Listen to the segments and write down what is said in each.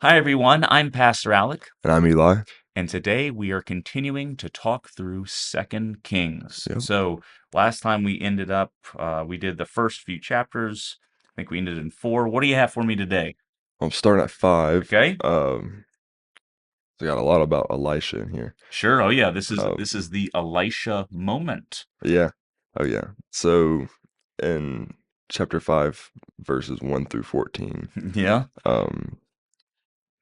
Hi, everyone. I'm Pastor Alec, And I'm Eli. and today we are continuing to talk through Second Kings. Yep. So, last time we ended up, we did the first few chapters. I think we ended in 4. What do you have for me today? I'm starting at 5. Okay. So got a lot about Elisha in here. Sure. Oh, yeah. This is Um, this is the Elisha moment. yeah. Oh, yeah. So in chapter 5, verses 1 through 14, Yeah. um,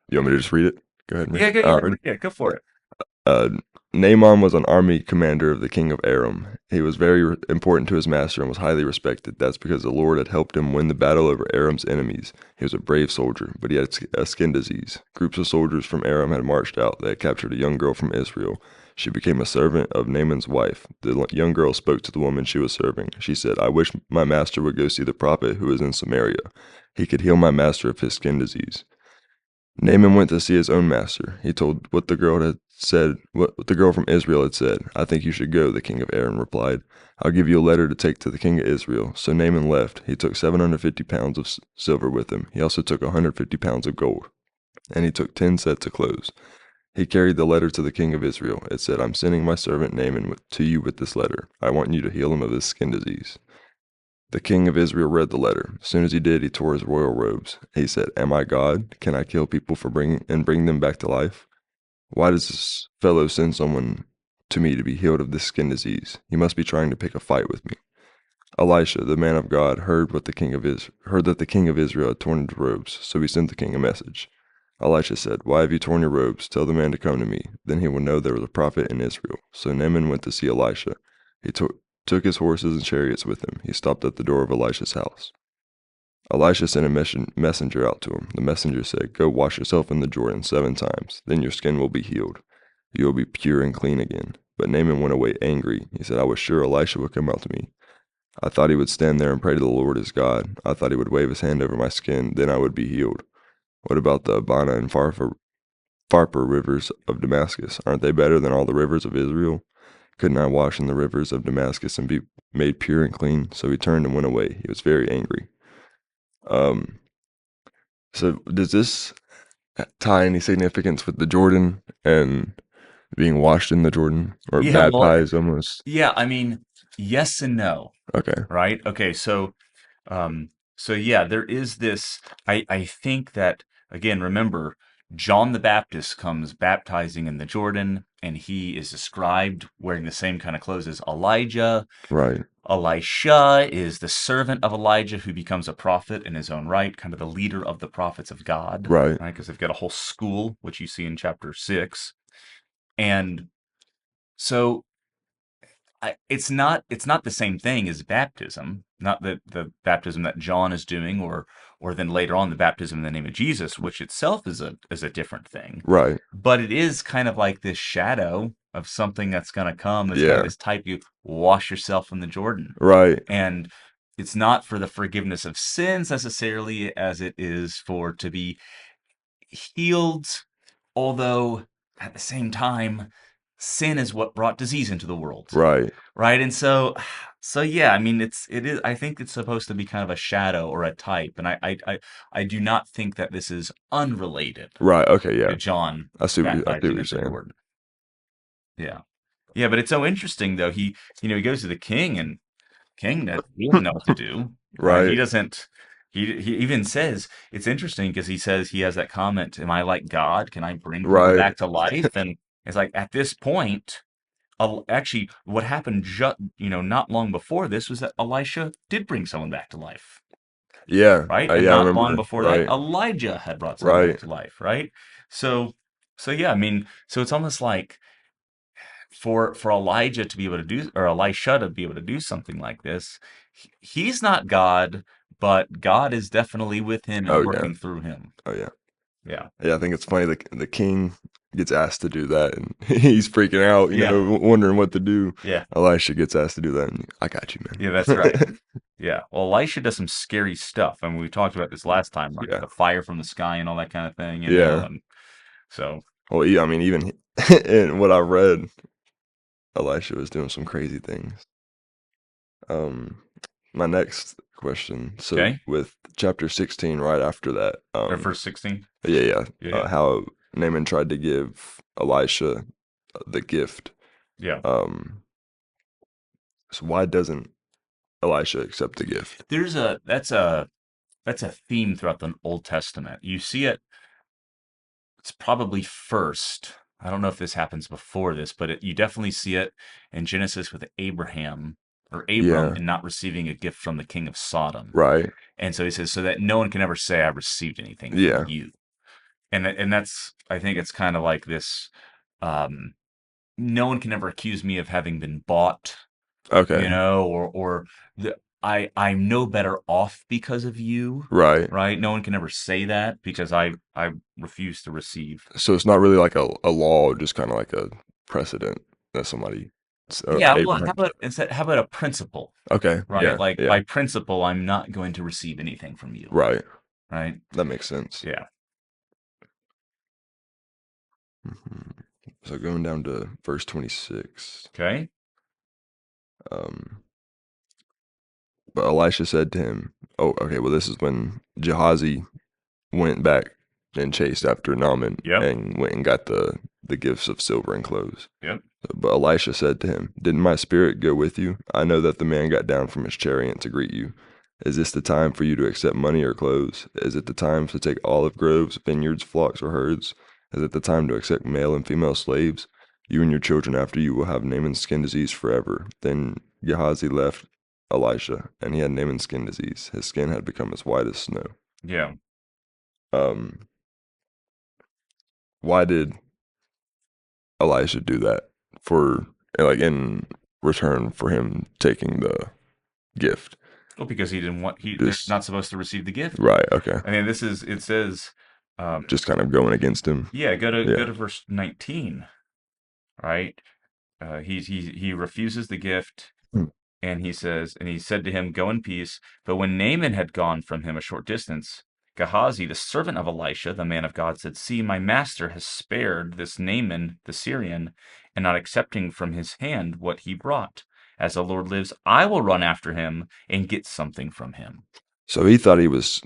you want me to just read it? Go ahead and read Yeah. it. Yeah. Already. Yeah. Go for it. Uh, Naaman was an army commander of the king of Aram. He was very important to his master and was highly respected. That's because the Lord had helped him win the battle over Aram's enemies. He was a brave soldier, but he had a skin disease. Groups of soldiers from Aram had marched out. They had captured a young girl from Israel. She became a servant of Naaman's wife. The young girl spoke to the woman she was serving. She said, "I wish my master would go see the prophet who is in Samaria. He could heal my master of his skin disease." Naaman went to see his own master. He told what the girl from Israel had said. "I think you should go," the king of Aram replied. "I'll give you a letter to take to the king of Israel." So Naaman left. He took 750 pounds of silver with him. He also took 150 pounds of gold, and he took 10 sets of clothes. He carried the letter to the king of Israel. It said, "I'm sending my servant Naaman to you with this letter. I want you to heal him of his skin disease." The king of Israel read the letter. As soon as he did, he tore his royal robes. He said, "Am I God? Can I kill people bring them back to life? Why does this fellow send someone to me to be healed of this skin disease? He must be trying to pick a fight with me." Elisha, the man of God, heard that the king of Israel had torn his robes, so he sent the king a message. Elisha said, "Why have you torn your robes? Tell the man to come to me. Then he will know there was a prophet in Israel." So Naaman went to see Elisha. He took his horses and chariots with him. He stopped at the door of Elisha's house. Elisha sent a messenger out to him. The messenger said, "Go wash yourself in the Jordan 7 times. Then your skin will be healed. You will be pure and clean again." But Naaman went away angry. He said, "I was sure Elisha would come out to me. I thought he would stand there and pray to the Lord his God. I thought he would wave his hand over my skin, then I would be healed. What about the Abana and Pharpar rivers of Damascus? Aren't they better than all the rivers of Israel? Couldn't I wash in the rivers of Damascus and be made pure and clean?" So he turned and went away. He was very angry. Um, so does this tie any significance with the Jordan and being washed in the Jordan or Yeah. Well, baptized almost? yeah. I mean, yes and no, Okay. right? Okay. Um, so yeah, there is this. I think that again, remember, John the Baptist comes baptizing in the Jordan, and he is described wearing the same kind of clothes as Elijah. Right. Elisha is the servant of Elijah who becomes a prophet in his own right, kind of the leader of the prophets of God, Right. right? Because they've got a whole school, which you see in chapter 6. And so it's not the same thing as baptism, not the baptism that John is doing, or then later on the baptism in the name of Jesus, which itself is a different thing. Right. But it is kind of like this shadow of something that's going to come. It's kind of Yeah. this type, you wash yourself in the Jordan, Right. and it's not for the forgiveness of sins necessarily, as it is for to be healed, although at the same time, sin is what brought disease into the world, Right. right? And so yeah, I mean, it is. I think it's supposed to be kind of a shadow or a type, and I do not think that this is unrelated Right. Okay. to Yeah. John I see what baptizing you're at the saying. Jordan. Yeah, yeah, but it's so interesting though. He goes to the king, and king that he doesn't know what to do, right? He Right. doesn't. He even says it's interesting because he says he has that comment, "Am I like God? Can I bring people Right. back to life?" And it's like at this point, actually, what happened not long before this was that Elisha did bring someone back to life, Yeah. right? And Yeah. I not long remember. before that, Right. Elijah had brought someone back Right. to life, right? So, so yeah, I mean, so it's almost like for Elijah to be able to do, or Elisha to be able to do something like this, he's not God, but God is definitely with him and Oh yeah. working through him. Oh yeah. Yeah. Yeah. I think it's funny the king gets asked to do that and he's freaking out, Yeah. wondering what to do. Yeah. Elisha gets asked to do that, and I got you, Yeah, that's right. man. Yeah. Well, Elisha does some scary stuff. I mean, we talked about this last time, like Yeah. the fire from the sky and all that kind of thing, Yeah. and so Well, yeah. I mean, even in what I read, Elisha was doing some crazy things. Um, my next question. So okay. with chapter 16, right after that, Or verse 16. Yeah, yeah. Yeah, How Naaman tried to give Elisha the gift. yeah. Um, so why doesn't Elisha accept the gift? There's a that's a theme throughout the Old Testament. You see it. It's probably first. I don't know if this happens before this, but you definitely see it in Genesis with Abraham or Abram Yeah, and not receiving a gift from the king of Sodom. right. And so he says, so that no one can ever say I received anything from Yeah. you. And that's, I think it's kind of like this. Um, no one can ever accuse me of having been bought, Okay. or I'm no better off because of you, Right. right? No one can ever say that because I refuse to receive. So it's not really like a law, just kind of like a precedent that somebody, Yeah, well, Abraham. how about a principle, Okay. right? Yeah. Like Yeah. by principle, I'm not going to receive anything from you, Right. right? That makes sense. Yeah. Mhm. So going down to verse 26. Okay. Um, but Elisha said to him, "Oh, okay. Well, this is when Gehazi went back and chased after Naaman Yep. and went and got the gifts of silver and clothes. Yep. But Elisha said to him, Didn't my spirit go with you? I know that the man got down from his chariot to greet you. Is this the time for you to accept money or clothes? Is it the time to take olive groves, vineyards, flocks, or herds? Is it the time to accept male and female slaves? You and your children after you will have Naaman's skin disease forever." Then Gehazi left Elisha, and he had Naaman's skin disease. His skin had become as white as snow. Yeah. Um, why did Elisha do that for, like, in return for him taking the gift? Well, because he didn't want they're Just not supposed to receive the gift. right, okay. I mean, it says, Just kind of going against him. yeah, go Yeah. to verse 19, right? He refuses the gift. Hmm. And he says, and he said to him, Go in peace. But when Naaman had gone from him a short distance, Gehazi, the servant of Elisha, the man of God, said, See, my master has spared this Naaman the Syrian, and not accepting from his hand what he brought. As the Lord lives, I will run after him and get something from him. So he thought he was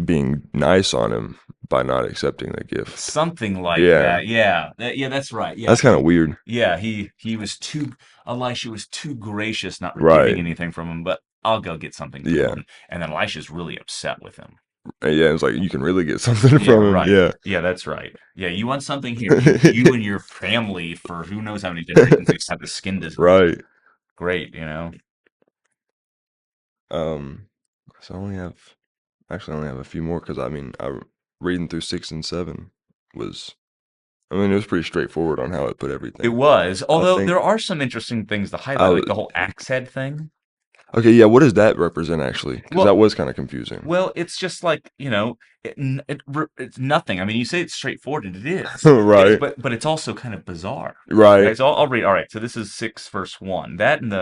being nice on him by not accepting the gift. Something like Yeah. that. Yeah. Yeah, that's right. Yeah. That's kind of weird. Yeah, he was too Elisha was too gracious not receiving Right. anything from him, but I'll go get something from Yeah. him. And then Elisha's really upset with him. And yeah, it's like you can really get something Yeah, from him. right. Yeah. Yeah, that's right. Yeah, you want something here. You and your family for who knows how many generations have had the skin disease. Right. Great. Um, so I only have a few more because I mean, reading through 6 and 7 was, I mean, it was pretty straightforward on how it put It everything. was, I although think there are some interesting things to I highlight, like was, the whole axe head thing. okay, yeah, what does that represent actually? Because Well, that was kind of confusing. Well, it's just like, it's nothing. I mean, you say it's straightforward, and it is. Right, But it's also kind of bizarre. right. Okay, so I'll read. All right, so this is 6 verse 1. That and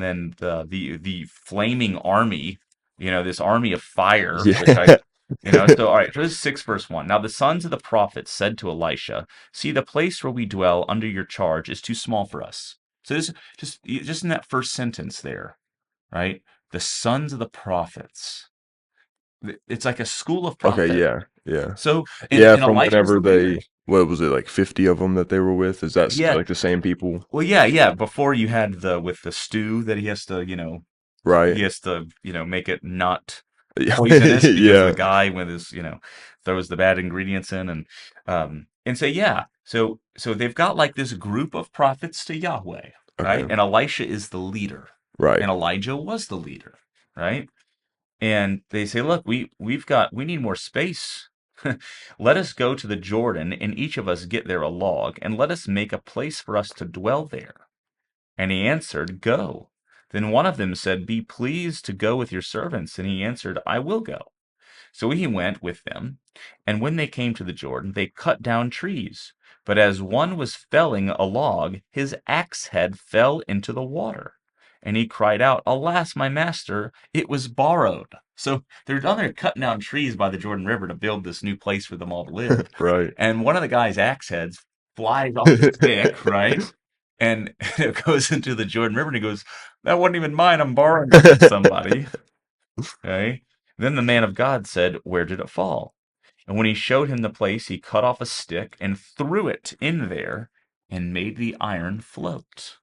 then the flaming army, this army of fire, which Yeah. so all right, so this is 6 verse 1. Now the sons of the prophets said to Elisha, See, the place where we dwell under your charge is too small for us. So this just in that first sentence there, right? The sons of the prophets. It's like a school of Okay, prophet. yeah, yeah. So, and, Yeah, and from Elisha was whenever the leader. what was it, like 50 of them that they were with? Is that Yeah. like the same people? Well, yeah. Before you had with the stew that he has to, Right. make it not Yeah. poisonous because the Yeah. guy with his, throws the bad ingredients in and so yeah. So they've got like this group of prophets to Yahweh, right? Okay. And Elisha is the leader, Right. and Elijah was the leader, right? And they say, look, we need more space. Let us go to the Jordan, and each of us get there a log, and let us make a place for us to dwell there. And he answered, Go. Then one of them said, Be pleased to go with your servants. And he answered, I will go. So he went with them, and when they came to the Jordan, they cut down trees. But as one was felling a log, his axe head fell into the water. And he cried out, Alas, my master, it was borrowed. So they're down there cutting down trees by the Jordan River to build this new place for them all to live. Right. And one of the guy's axe heads flies off the stick, right? And it goes into the Jordan River, and he goes, That wasn't even mine. I'm borrowing it from somebody. Okay. Then the man of God said, Where did it fall? And when he showed him the place, he cut off a stick and threw it in there and made the iron float.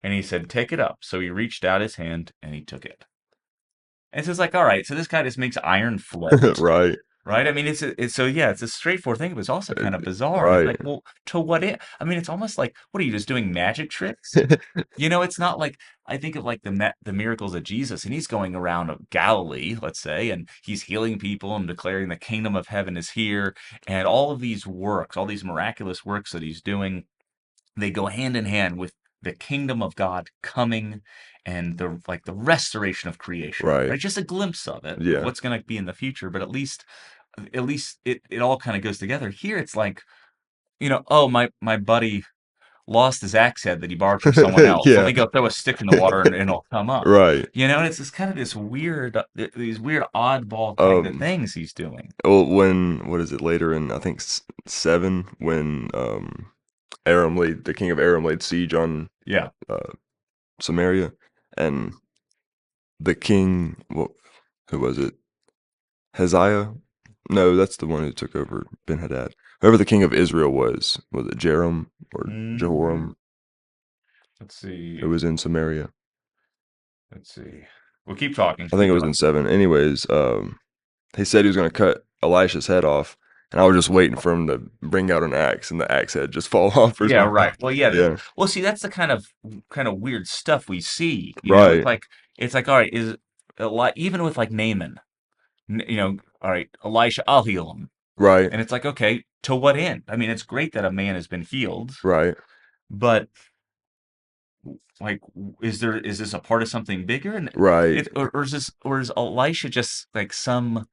And he said, "Take it up." So he reached out his hand and he took it. And it's just like, all right, so this guy just makes iron float, Right. right? I mean, it's a straightforward thing, but it's also kind of bizarre. It's Right. like, well, to what end? I mean, it's almost like, what are you just doing magic tricks? It's not like I think of like the miracles of Jesus, and he's going around of Galilee, let's say, and he's healing people and declaring the kingdom of heaven is here, and all of these works, all these miraculous works that he's doing, they go hand in hand with the kingdom of God coming and the restoration of creation, Right. right? Just a glimpse of Yeah. what's going to be in the future, but at least it all kind of goes together. Here it's like, oh, my buddy lost his axe head that he borrowed from someone else. Let Yeah. me go throw a stick in the water and it'll come up. Right. And it's this kind of this weird, these weird oddball kind of Um, things he's doing. well, what is it, later in, I think, 7, when the king of Aram laid siege on Yeah. uh, Samaria, and the king, well, who was it? Hezekiah? No, that's the one who took over Ben-Hadad. Whoever the king of Israel was it Jehoram or Mm, Jehoram, let's who see. was in Samaria? Let's see. Well, keep talking. I think Keep it was in talking. 7. Anyways, he said he was going to cut Elisha's head off, and I was just waiting for him to bring out an axe, and the axe head just fall off or Yeah, something. right. Well, yeah. Yeah. Well, see, that's the kind of weird stuff we see. Right. It's like, all right, is a lot even with like Naaman. All right, Elisha, I'll heal him, Right. and it's like, okay, to what end? I mean, it's great that a man has been healed, Right. but like, is this a part of something bigger? And Right. or is Elisha just like some,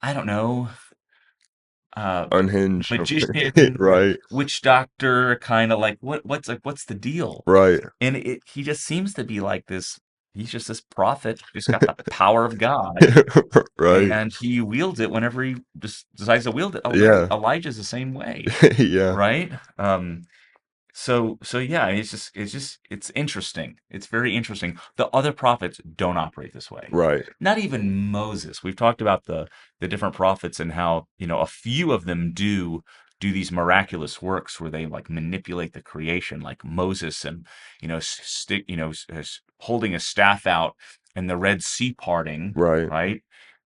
I don't know, uh Unhinged. magician, Right. witch doctor, kind of like what's the deal? Right. And he just seems to be like this. He's just this prophet, just got the power of God, Right. and he wields it whenever he just decides to wield it. Oh, right, Yeah. Elijah's the same way, Yeah. right? So yeah, it's interesting. It's very interesting. The other prophets don't operate this way. Right. Not even Moses. We've talked about the different prophets and how, a few of them do these miraculous works where they like manipulate the creation, like Moses, and stick, holding a staff out and the Red Sea parting, Right. right?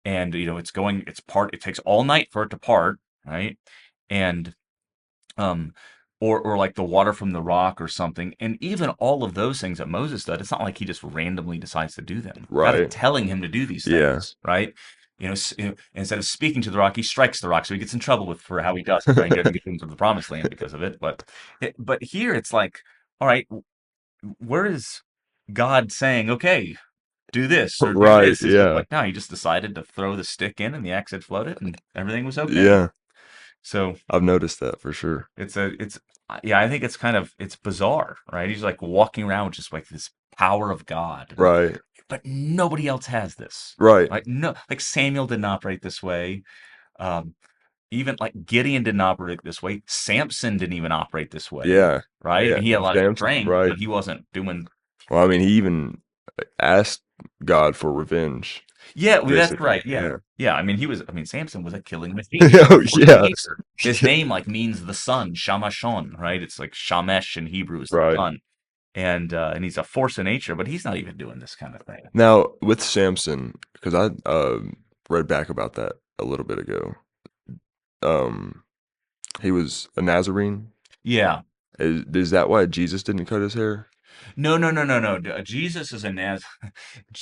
And it takes all night for it to part, right? And um or like the water from the rock or something. And even all of those things that Moses did, it's not like he just randomly decides to do them. God's Right. telling him to do these Yeah. things, right? Instead of speaking to the rock, he strikes the rock, so he gets in trouble for how he does it, right? He doesn't get into the promised land because of it. But here it's like, all right, where is God saying, okay, do this or do Right. this? It's just Yeah. like, no, he just decided to throw the stick in and the axe had floated and everything was okay. Yeah. So I've noticed that for sure. yeah, I think it's bizarre, right? He's like walking around with just like this power of God, Right. but nobody else has this. Right. Like no, like Samuel didn't operate this way. Um, Even like Gideon didn't operate this way. Samson didn't even operate this way, Yeah. right? Yeah. And he had a lot of Samson. strength, Right. but he wasn't doing. Well, I mean, he even asked God for revenge, Yeah, well, that's basically. right. Yeah, Yeah. yeah. I mean, Samson was a killing machine. Oh, Force of yeah. nature. His name like means the sun, Shamashon, right? It's like Shamesh in Hebrew is the Right. sun. And he's a force of nature, but he's not even doing this kind of thing. Now, with Samson, because I read back about that a little bit ago. He was a Nazarene. Yeah. Is that why Jesus didn't cut his hair? No, no, no, no, no. Jesus is a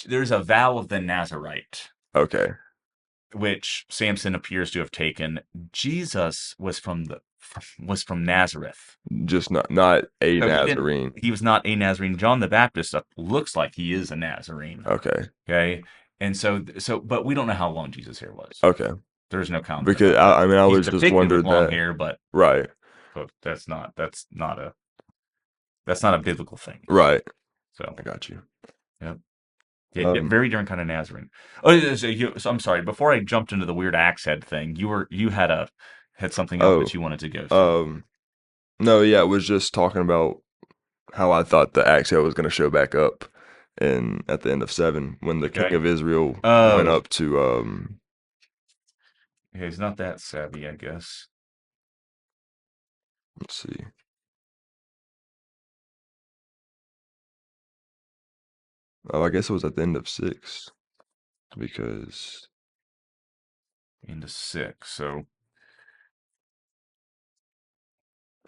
There's a vow of the Nazarite, Okay. which Samson appears to have taken. Jesus was from Nazareth. Just not a So Nazarene. he was not a Nazarene. John the Baptist looks like he is a Nazarene. Okay. Okay. And but we don't know how long Jesus' hair was. Okay. There's no comment Because about that. I mean, I He's was just depicted with wondered long that. hair, but Right. that's not a biblical thing. Right. So I got you. yeah. Yeah, very different kind of Nazarene. So I'm sorry. Before I jumped into the weird axe head thing, you had something else that you wanted to go through. No, yeah, it was just talking about how I thought the axe head was going to show back up, and at the end of 7, when the king Okay. of Israel went Oh, up to Yeah, he's not that savvy, I guess. Let's see. Oh, I guess it was at the end of 6 because Into 6. So,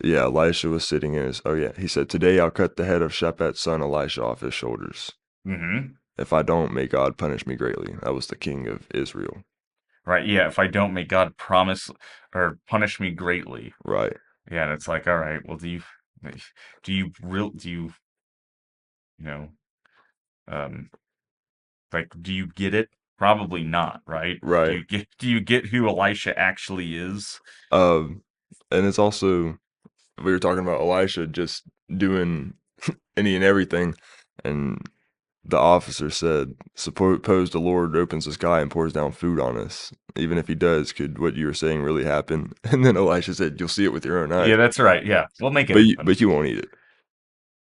yeah, Elisha was sitting in his. Oh yeah, he said, "Today I'll cut the head of Shaphat's son Elisha off his shoulders. hmm If I don't, may God punish me greatly." That was the king of Israel. right. Yeah. If I don't, may God promise or punish me greatly. Right, Yeah. And it's like, all right, well, do you, you know, um, like, do you get it? Probably not, right? right. Do you get who Elisha actually is? Um, and it's also we were talking about Elisha just doing any and everything, and the officer said, "Suppose the Lord opens the sky and pours down food on us. Even if He does, could what you were saying really happen?" And then Elisha said, "You'll see it with your own eyes, Yeah, that's right. Yeah, we'll make it but happen. you won't eat it."